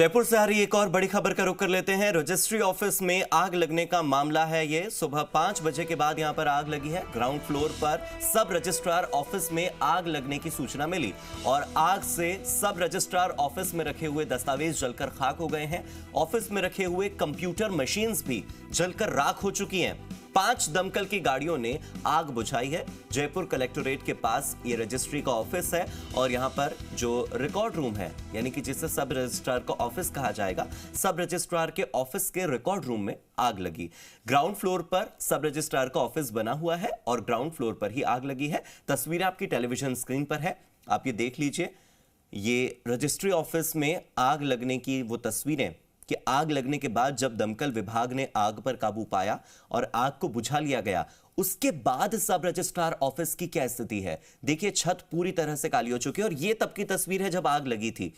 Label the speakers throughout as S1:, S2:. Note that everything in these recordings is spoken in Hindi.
S1: जयपुर से आ रही एक और बड़ी खबर का रुख कर लेते हैं। रजिस्ट्री ऑफिस में आग लगने का मामला है। ये सुबह 5 बजे के बाद यहां पर आग लगी है। ग्राउंड फ्लोर पर सब रजिस्ट्रार ऑफिस में आग लगने की सूचना मिली और आग से सब रजिस्ट्रार ऑफिस में रखे हुए दस्तावेज जलकर खाक हो गए हैं। ऑफिस में रखे हुए कंप्यूटर मशीन्स भी जलकर राख हो चुकी हैं। 5 दमकल की गाड़ियों ने आग बुझाई है। जयपुर कलेक्टोरेट के पास ये रजिस्ट्री का ऑफिस है और यहां पर जो रिकॉर्ड रूम है, यानी कि जिसे सब रजिस्ट्रार का ऑफिस कहा जाएगा, सब रजिस्ट्रार के ऑफिस के रिकॉर्ड रूम में आग लगी। ग्राउंड फ्लोर पर सब रजिस्ट्रार का ऑफिस बना हुआ है और ग्राउंड फ्लोर पर ही आग लगी है। तस्वीरें आपकी टेलीविजन स्क्रीन पर है, आप ये देख लीजिए। ये रजिस्ट्री ऑफिस में आग लगने की वो तस्वीरें कि आग लगने के बाद जब दमकल विभाग ने आग पर काबू पाया और आग को बुझा लिया गया, उसके बाद सब रजिस्ट्रार ऑफिस की क्या स्थिति है। देखिए, छत पूरी तरह से काली हो चुकी है और यह तब की तस्वीर है जब आग लगी थी,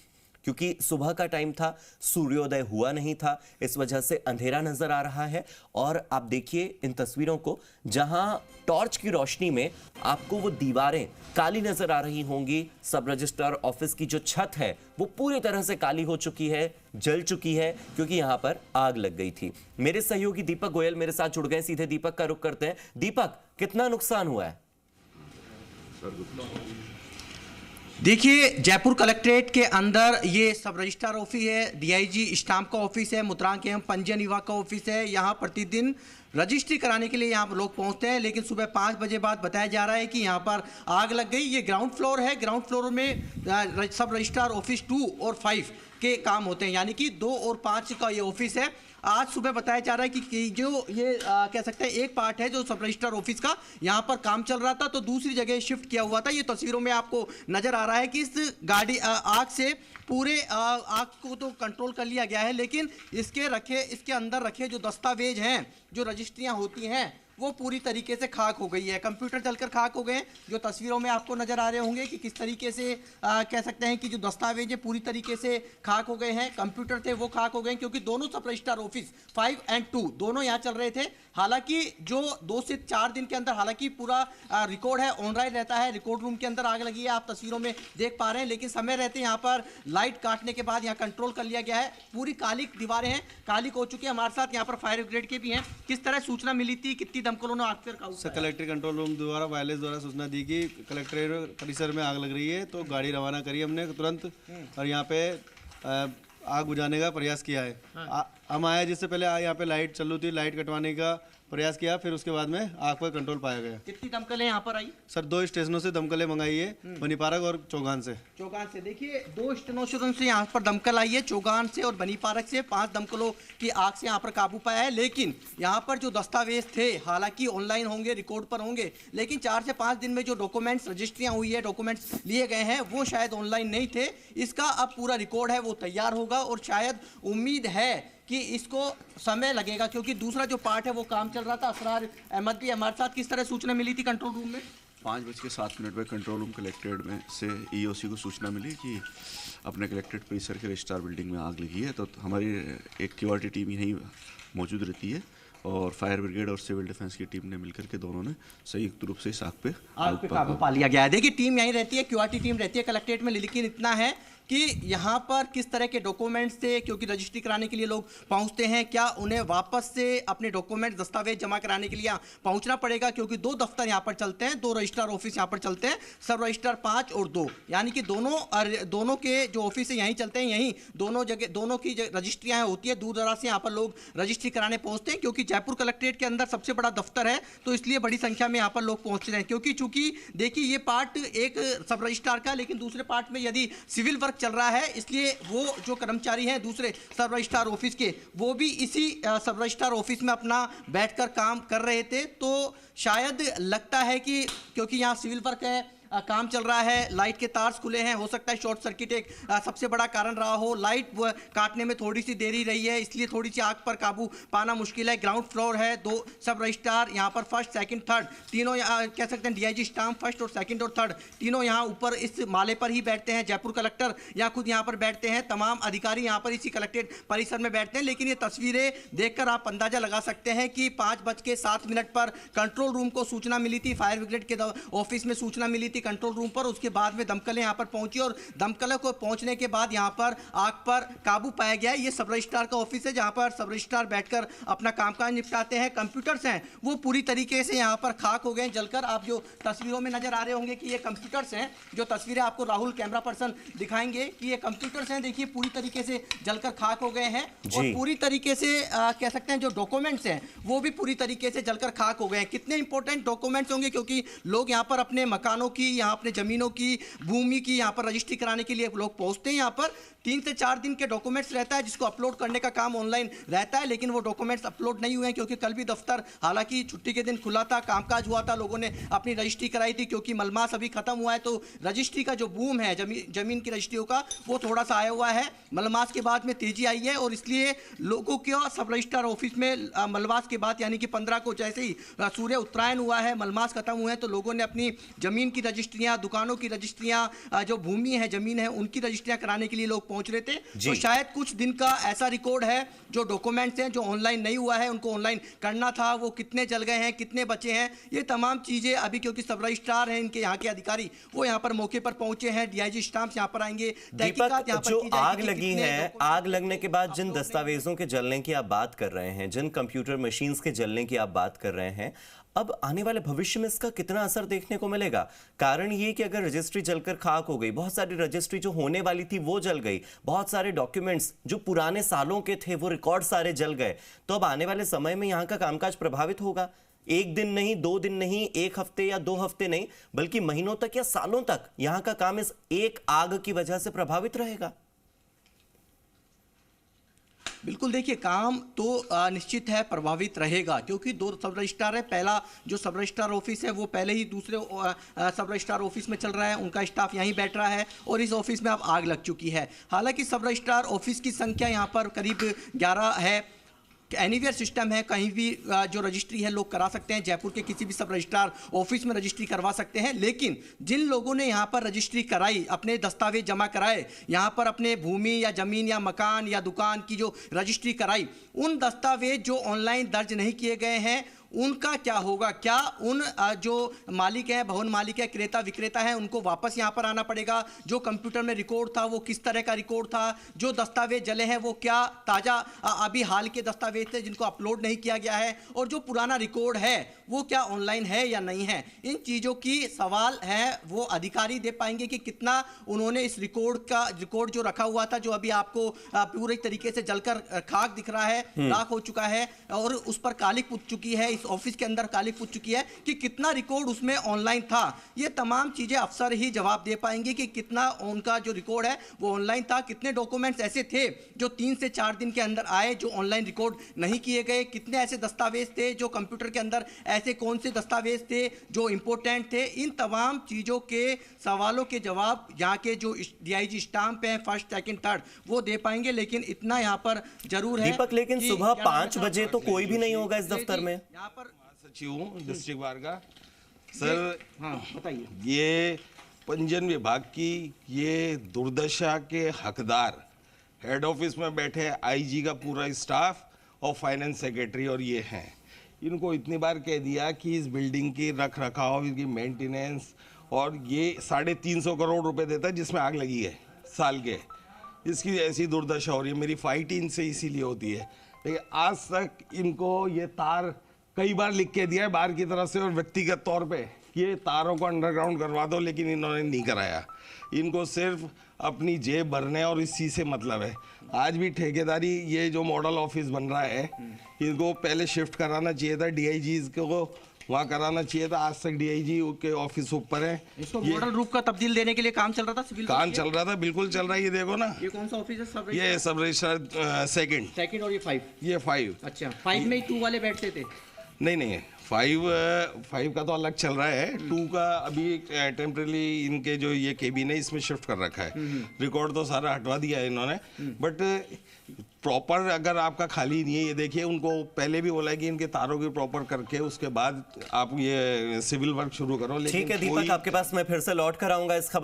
S1: क्योंकि सुबह का टाइम था, सूर्योदय हुआ नहीं था, इस वजह से अंधेरा नजर आ रहा है। और आप देखिए इन तस्वीरों को, जहां टॉर्च की रोशनी में आपको वो दीवारें काली नजर आ रही होंगी। सब रजिस्ट्रार ऑफिस की जो छत है वो पूरी तरह से काली हो चुकी है, जल चुकी है, क्योंकि यहां पर आग लग गई थी। मेरे सहयोगी दीपक गोयल मेरे साथ जुड़ गए, सीधे दीपक का रुख करते हैं। दीपक, कितना नुकसान हुआ है?
S2: देखिए, जयपुर कलेक्ट्रेट के अंदर ये सब रजिस्ट्रार ऑफिस है, डीआईजी स्टाम्प का ऑफिस है, मुद्रांक एवं पंजीयन विभाग का ऑफिस है। यहाँ प्रतिदिन रजिस्ट्री कराने के लिए यहाँ पर लोग पहुँचते हैं, लेकिन सुबह 5 बजे बाद बताया जा रहा है कि यहाँ पर आग लग गई। ये ग्राउंड फ्लोर है। ग्राउंड फ्लोर में सब रजिस्ट्रार ऑफिस 2 और 5 के काम होते हैं, यानी कि 2 और 5 का ये ऑफिस है। आज सुबह बताया जा रहा है कि जो ये कह सकते हैं एक पार्ट है जो सब रजिस्ट्रार ऑफिस का, यहाँ पर काम चल रहा था तो दूसरी जगह शिफ्ट किया हुआ था। ये तस्वीरों में आपको नजर आ रहा है कि इस गाड़ी आग से पूरे आग को तो कंट्रोल कर लिया गया है, लेकिन इसके अंदर रखे जो दस्तावेज हैं, जो रजिस्ट्रियाँ होती हैं, वो पूरी तरीके से खाक हो गई है। कंप्यूटर जलकर खाक हो गए हैं, जो तस्वीरों में आपको नजर आ रहे होंगे कि किस तरीके से कह सकते हैं कि जो दस्तावेज है पूरी तरीके से खाक हो गए हैं। कंप्यूटर थे वो खाक हो गए हैं, क्योंकि दोनों सब रजिस्ट्रार ऑफिस 5 और 2 दोनों यहाँ चल रहे थे। हालांकि जो 2 से 4 दिन के अंदर हालांकि पूरा रिकॉर्ड है, ऑनलाइन रहता है। रिकॉर्ड रूम के अंदर आग लगी है, आप तस्वीरों में देख पा रहे हैं, लेकिन समय रहते यहाँ पर लाइट काटने के बाद यहाँ कंट्रोल कर लिया गया है। पूरी काली दीवारें हैं, काली हो चुकी है। हमारे साथ यहाँ पर फायर ब्रिगेड के भी हैं। किस तरह सूचना मिली थी, कितनी दमकलों ने आग पर काबू पाया?
S3: कलेक्टर कंट्रोल रूम द्वारा वायरलेस द्वारा सूचना दी कि कलेक्ट्रेट परिसर में आग लग रही है, तो गाड़ी रवाना करी हमने तुरंत और यहाँ पे आग बुझाने का प्रयास किया है। हम आए जिससे पहले यहाँ पे लाइट चालू थी, लाइट कटवाने का प्रयास किया, फिर उसके बाद में आग पर कंट्रोल पाया गया।
S2: कितनी दमकलें यहाँ पर आई?
S3: सर 2 स्टेशनों से दमकलें मंगाई है, बनीपारक और चौगान से।
S2: देखिए, 2 स्टेशनों से यहाँ पर दमकल आई है, चौगान से और बनीपारक से। 5 दमकलों की आग से यहाँ पर काबू पाया है। लेकिन यहाँ पर जो दस्तावेज थे, हालांकि ऑनलाइन होंगे, रिकॉर्ड पर होंगे, लेकिन 4 से 5 दिन में जो डॉक्यूमेंट्स रजिस्ट्रियाँ हुई है, डॉक्यूमेंट्स लिए गए हैं, वो शायद ऑनलाइन नहीं थे। इसका अब पूरा रिकॉर्ड है वो तैयार होगा और शायद उम्मीद है कि इसको समय लगेगा, क्योंकि दूसरा जो पार्ट है वो काम चल रहा था। असरार अहमद भी हमारे साथ। किस तरह सूचना मिली थी कंट्रोल रूम में?
S4: 5:07 पर कंट्रोल रूम कलेक्ट्रेट में से ईओसी को सूचना मिली कि अपने कलेक्ट्रेट परिसर के रजिस्ट्रार बिल्डिंग में आग लगी है। तो हमारी एक क्यूआरटी टीम यहीं मौजूद रहती है और फायर ब्रिगेड और सिविल डिफेंस की टीम ने मिलकर के दोनों ने संयुक्त रूप से इस आग पे
S2: काबू पा लिया गया है। देखिए, टीम यहीं रहती है, क्यूआरटी टीम रहती है कलेक्ट्रेट में, लेकिन इतना है कि यहाँ पर किस तरह के डॉक्यूमेंट्स थे, क्योंकि रजिस्ट्री कराने के लिए लोग पहुँचते हैं, क्या उन्हें वापस से अपने डॉक्यूमेंट दस्तावेज जमा कराने के लिए यहाँ पहुँचना पड़ेगा? क्योंकि 2 दफ्तर यहाँ पर चलते हैं, 2 रजिस्ट्रार ऑफिस यहाँ पर चलते हैं, सब रजिस्ट्रार 5 और 2, यानी कि दोनों के जो ऑफिस है यहीं चलते हैं। यहीं दोनों जगह दोनों की रजिस्ट्रियाँ होती है। दूर दराज से यहाँ पर लोग रजिस्ट्री कराने पहुँचते हैं, क्योंकि जयपुर कलेक्ट्रेट के अंदर सबसे बड़ा दफ्तर है, तो इसलिए बड़ी संख्या में यहाँ पर लोग पहुँच रहे हैं। क्योंकि चूंकि देखिए, ये पार्ट एक सब रजिस्ट्रार का, लेकिन दूसरे पार्ट में यदि सिविल वर्क चल रहा है, इसलिए वो जो कर्मचारी हैं दूसरे सब रजिस्ट्रार ऑफिस के, वो भी इसी सब रजिस्ट्रार ऑफिस में अपना बैठकर काम कर रहे थे। तो शायद लगता है कि क्योंकि यहाँ सिविल वर्क है, काम चल रहा है, लाइट के तार खुले हैं, हो सकता है शॉर्ट सर्किट एक सबसे बड़ा कारण रहा हो। लाइट काटने में थोड़ी सी देरी रही है, इसलिए थोड़ी सी आग पर काबू पाना मुश्किल है। ग्राउंड फ्लोर है, 2 सब रजिस्ट्रार यहाँ पर, फर्स्ट, सेकंड, थर्ड, तीनों कह सकते हैं डीआईजी स्टाम्प फर्स्ट और सेकंड और थर्ड, तीनों यहाँ ऊपर इस माले पर ही बैठते हैं। जयपुर कलेक्टर या खुद यहाँ पर बैठते हैं, तमाम अधिकारी यहाँ पर इसी कलेक्ट्रेट परिसर में बैठते हैं। लेकिन ये तस्वीरें देखकर आप अंदाजा लगा सकते हैं कि 5:07 पर कंट्रोल रूम को सूचना मिली थी, फायर ब्रिगेड के ऑफिस में सूचना मिली थी, कंट्रोल रूम पर। उसके बाद में दमकलें यहाँ पर पहुंची और दमकलों को पहुंचने के बाद यहाँ पर आग पर काबू पाया गया। ये सब रजिस्ट्रार का ऑफिस है, जहाँ पर सब रजिस्ट्रार बैठकर अपना कामकाज निपटाते हैं। कंप्यूटर्स हैं वो पूरी तरीके से यहाँ पर खाक हो गए जलकर। आप जो तस्वीरों में नजर आ रहे होंगे कि ये कंप्यूटर्स हैं, जो तस्वीरें आपको राहुल कैमरा पर्सन दिखाएंगे कि ये कंप्यूटर्स हैं, देखिए पूरी तरीके से जलकर खाक हो गए हैं। और पूरी तरीके से कह सकते हैं जो डॉक्यूमेंट्स हैं वो भी पूरी तरीके से जलकर खाक हो गए हैं। कितने इंपॉर्टेंट डॉक्यूमेंट्स होंगे, क्योंकि लोग यहाँ पर अपने मकानों की, यहाँ अपने जमीनों की, भूमि की यहाँ पर रजिस्ट्री कराने के लिए लोग पहुंचते हैं। यहाँ पर 3 से 4 दिन के डॉक्यूमेंट्स रहता है, जिसको अपलोड करने का काम ऑनलाइन रहता है, लेकिन वो डॉक्यूमेंट्स अपलोड नहीं हुए हैं क्योंकि कल भी दफ्तर हालांकि छुट्टी के दिन खुला था, कामकाज हुआ था, लोगों ने अपनी रजिस्ट्री कराई थी। क्योंकि मलमास अभी खत्म हुआ है तो रजिस्ट्री का जो बूम है जमीन की रजिस्ट्रियों का वो थोड़ा सा आया हुआ है। मलमास के बाद में तेजी आई है और इसलिए लोगों के सब रजिस्ट्रार ऑफिस में मलमास के बाद यानी कि 15 को जैसे ही सूर्य उत्तरायण हुआ है, मलमास खत्म हुए हैं, तो लोगों ने अपनी जमीन की रजिस्ट्रियां, दुकानों की रजिस्ट्रियां, जो भूमि है, जमीन है, उनकी रजिस्ट्रियां कराने के लिए लोग पहुंच रहे थे। तो शायद कुछ दिन का ऐसा रिकॉर्ड है, जो डॉक्यूमेंट्स हैं जो ऑनलाइन नहीं हुआ है उनको ऑनलाइन करना था, वो कितने जल गए हैं, कितने बचे हैं, ये तमाम चीजें अभी क्योंकि सब रजिस्ट्रार हैं, इनके यहाँ के अधिकारी वो यहाँ पर मौके पर पहुंचे हैं, डीआईजी स्टाम्प यहाँ पर आएंगे।
S1: दीपक, जो आग लगी है, आग लगने के बाद जिन दस्तावेजों के जलने की आप बात कर रहे हैं, जिन कंप्यूटर मशीन्स के जलने की आप बात कर रहे हैं, अब आने वाले भविष्य में इसका कितना असर देखने को मिलेगा? कारण ये कि अगर रजिस्ट्री जलकर खाक हो गई, बहुत सारी रजिस्ट्री जो होने वाली थी वो जल गई, बहुत सारे डॉक्यूमेंट्स जो पुराने सालों के थे वो रिकॉर्ड सारे जल गए, तो अब आने वाले समय में यहाँ का कामकाज प्रभावित होगा। 1 दिन नहीं, 2 दिन नहीं, 1 हफ्ते या 2 हफ्ते नहीं, बल्कि महीनों तक या सालों तक यहाँ का काम इस एक आग की वजह से प्रभावित रहेगा।
S2: बिल्कुल, देखिए काम तो निश्चित है प्रभावित रहेगा, क्योंकि 2 सब रजिस्ट्रार है। पहला जो सब रजिस्ट्रार ऑफिस है वो पहले ही दूसरे सब रजिस्ट्रार ऑफिस में चल रहा है, उनका स्टाफ यहीं बैठ रहा है और इस ऑफिस में अब आग लग चुकी है। हालांकि सब रजिस्ट्रार ऑफिस की संख्या यहाँ पर करीब 11 है। एनीवेयर सिस्टम है, कहीं भी जो रजिस्ट्री है लोग करा सकते हैं, जयपुर के किसी भी सब रजिस्ट्रार ऑफिस में रजिस्ट्री करवा सकते हैं। लेकिन जिन लोगों ने यहाँ पर रजिस्ट्री कराई, अपने दस्तावेज जमा कराए, यहाँ पर अपने भूमि या जमीन या मकान या दुकान की जो रजिस्ट्री कराई, उन दस्तावेज जो ऑनलाइन दर्ज नहीं किए गए हैं उनका क्या होगा? क्या उन जो मालिक हैं, भवन मालिक है, क्रेता विक्रेता है, उनको वापस यहाँ पर आना पड़ेगा? जो कंप्यूटर में रिकॉर्ड था वो किस तरह का रिकॉर्ड था? जो दस्तावेज जले हैं वो क्या ताज़ा अभी हाल के दस्तावेज थे जिनको अपलोड नहीं किया गया है? और जो पुराना रिकॉर्ड है वो क्या ऑनलाइन है या नहीं है? इन चीज़ों की सवाल है वो अधिकारी दे पाएंगे कि कितना उन्होंने इस रिकॉर्ड जो रखा हुआ था, जो अभी आपको पूरे तरीके से जलकर खाक दिख रहा है, राख हो चुका है और उस पर कालिक पुत चुकी है, ऑफिस के अंदर काली पूछ चुकी है, कि कितना रिकॉर्ड उसमें ऑनलाइन था। ये तमाम चीजें अफसर ही जवाब दे पाएंगे कि कितना उनका जो रिकॉर्ड है वो ऑनलाइन था, कितने डॉक्यूमेंट्स ऐसे थे जो 3 से 4 दिन के अंदर आए जो ऑनलाइन रिकॉर्ड नहीं किए गए, कितने ऐसे दस्तावेज थे जो कंप्यूटर के अंदर, ऐसे कौन से दस्तावेज थे जो इंपॉर्टेंट थे। इन तमाम चीजों के सवालों के जवाब यहाँ के जो डीआईजी स्टाम्प है 1st, 2nd, 3rd वो दे पाएंगे। लेकिन इतना यहाँ पर जरूर है
S1: दीपक, लेकिन सुबह 5 बजे तो कोई भी नहीं होगा इस दफ्तर में।
S5: यहाँ पर सचिव हूँ डिस्ट्रिक्ट बार का सर।
S2: हाँ बताइए।
S5: ये पंजीयन विभाग की ये दुर्दशा के हकदार हेड ऑफिस में बैठे आईजी का पूरा स्टाफ और फाइनेंस सेक्रेटरी और ये हैं। इनको इतनी बार कह दिया कि इस बिल्डिंग की रख रखाव, इसकी मेंटेनेंस, और ये 350 करोड़ रुपए देता है जिसमें आग लगी है साल के, इसकी ऐसी दुर्दशा हो रही है। मेरी फाइट इनसे इसीलिए होती है, लेकिन आज तक इनको ये तार कई बार लिख के दिया है बाहर की तरफ से और व्यक्तिगत तौर पे कि ये तारों को अंडरग्राउंड करवा दो, लेकिन इन्होंने नहीं कराया। इनको सिर्फ अपनी जेब भरने और इस चीज़ से मतलब है। आज भी ठेकेदारी, ये जो मॉडल ऑफिस बन रहा है, इनको पहले शिफ्ट कराना चाहिए था, डीआईजीज को वहाँ कराना चाहिए था। आज तक डीआईजी के ऑफिस ऊपर है।
S2: इसको मॉडल रूप का तब्दील देने के लिए काम चल रहा था, सिविल
S5: काम चल रहा था, बिल्कुल चल रहा है। ये देखो ना,
S2: ये कौन सा ऑफिस है? सब
S5: ये सब रजिस्ट्रार 2nd
S2: और ये 5।
S5: ये 5।
S2: अच्छा, 5 में ही 2 वाले बैठते थे?
S5: नहीं, 5 का तो अलग चल रहा है। 2 का अभी टेम्परेली इनके जो ये केबिन है इसमें शिफ्ट कर रखा है। रिकॉर्ड तो सारा हटवा दिया है इन्होंने, बट प्रॉपर अगर आपका खाली नहीं है, ये देखिए उनको पहले भी बोला है कि इनके तारों की प्रॉपर करके उसके बाद आप ये सिविल वर्क शुरू करो।
S1: ठीक है दीपक, आपके पास मैं फिर से लौट कर आऊंगा इस खबर